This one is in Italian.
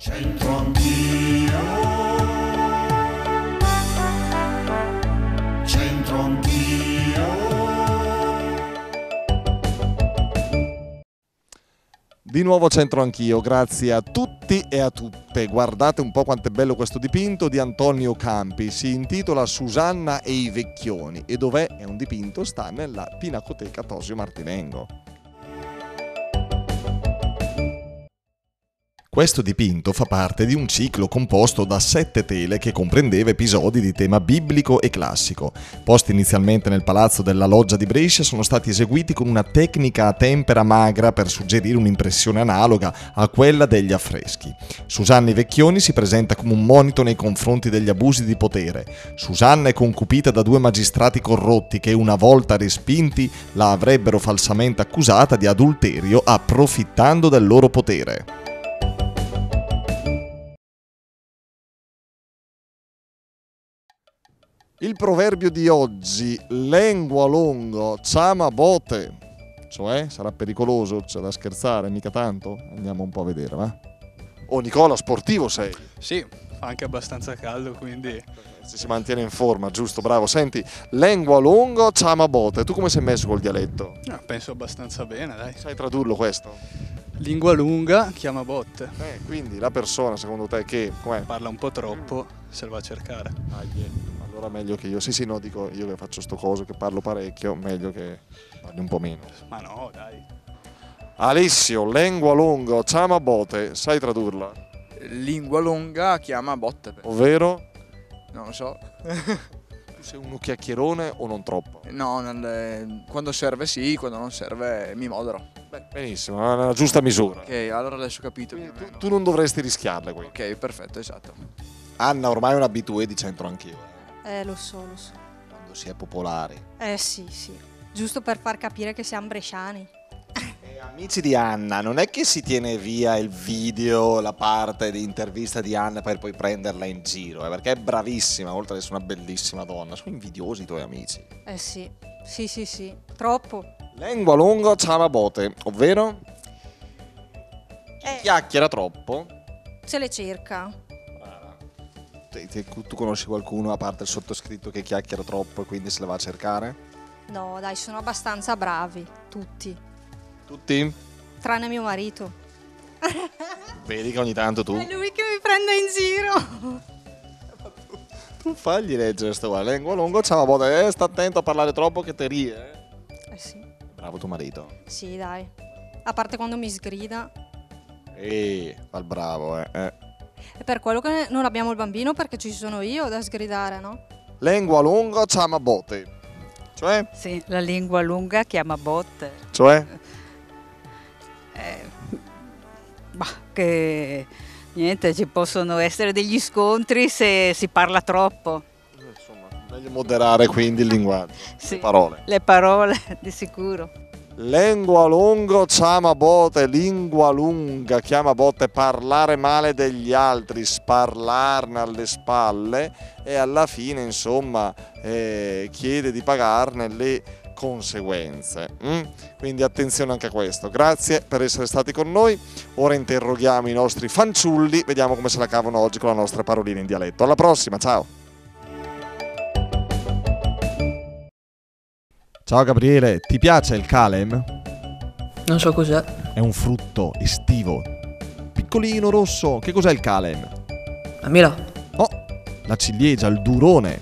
C'entro anch'io, c'entro anch'io. Di nuovo c'entro anch'io, grazie a tutti e a tutte. Guardate un po' quanto è bello questo dipinto di Antonio Campi, si intitola Susanna e i vecchioni. E dov'è? È un dipinto, sta nella Pinacoteca Tosio Martinengo. Questo dipinto fa parte di un ciclo composto da 7 tele che comprendeva episodi di tema biblico e classico. Posti inizialmente nel palazzo della Loggia di Brescia, sono stati eseguiti con una tecnica a tempera magra per suggerire un'impressione analoga a quella degli affreschi. Susanna i Vecchioni si presenta come un monito nei confronti degli abusi di potere. Susanna è concupita da 2 magistrati corrotti che, una volta respinti, la avrebbero falsamente accusata di adulterio approfittando del loro potere. Il proverbio di oggi, lengua lungo, ciama bote, cioè sarà pericoloso, c'è da scherzare, mica tanto? Andiamo un po' a vedere, va? Oh Nicola, sportivo sei? Sì, fa anche abbastanza caldo, quindi... Si mantiene in forma, giusto, bravo. Senti, lengua lungo, ciama bote, tu come sei messo col dialetto? penso abbastanza bene, dai. Sai tradurlo questo? Lingua lunga, chiama botte. Quindi la persona, secondo te, che... com'è? Parla un po' troppo, se lo va a cercare. Allora meglio che io, sì no, dico io che faccio sto coso, che parlo parecchio, meglio che parli un po' meno. Ma no, dai. Alessio, lengua lungo, ciama bote, sai tradurla? Lingua lunga chiama botte. Ovvero? Non lo so. Tu sei uno chiacchierone o non troppo? No, quando serve sì, quando non serve mi modero. Beh, benissimo, è una giusta misura. Ok, allora adesso ho capito. Quindi più o meno. tu non dovresti rischiarle qui. Ok, perfetto, esatto. Anna ormai è un abitué di centro anch'io. Lo so. Quando si è popolari. Sì. Giusto per far capire che siamo bresciani. Amici di Anna, non è che si tiene via il video, la parte di intervista di Anna per poi prenderla in giro, perché è bravissima, oltre ad essere una bellissima donna. Sono invidiosi i tuoi amici. Sì. Troppo. Lengua lunga, ciama bote, ovvero? Chi chiacchiera troppo. Se le cerca. Tu conosci qualcuno, a parte il sottoscritto, che chiacchiera troppo e quindi se le va a cercare? No, dai, sono abbastanza bravi. Tutti. Tutti? Tranne mio marito. Vedi che ogni tanto tu... È lui che mi prende in giro. Tu fagli leggere sto qua, lengua lunga, ciama bote, sta attento a parlare troppo che te rie. Sì. Bravo tuo marito. Sì, dai. A parte quando mi sgrida. Fa il bravo, È per quello che non abbiamo il bambino, perché ci sono io da sgridare, no? Lengua lunga, ciama bote. Cioè? Sì, la lingua lunga chiama botte. Cioè? Che niente, ci possono essere degli scontri se si parla troppo. Insomma, meglio moderare quindi il linguaggio. Sì, Le parole. le parole, di sicuro. Lengua lungo, ciama bote, lingua lunga, chiama botte, parlare male degli altri, sparlarne alle spalle e alla fine, insomma, chiede di pagarne le conseguenze. Quindi attenzione anche a questo. Grazie per essere stati con noi. Ora interroghiamo i nostri fanciulli, vediamo come se la cavano oggi con la nostra parolina in dialetto. Alla prossima, ciao! Ciao Gabriele, ti piace il calem? Non so cos'è. È un frutto estivo, piccolino, rosso. Che cos'è il calem? La mela. Oh, la ciliegia, il durone.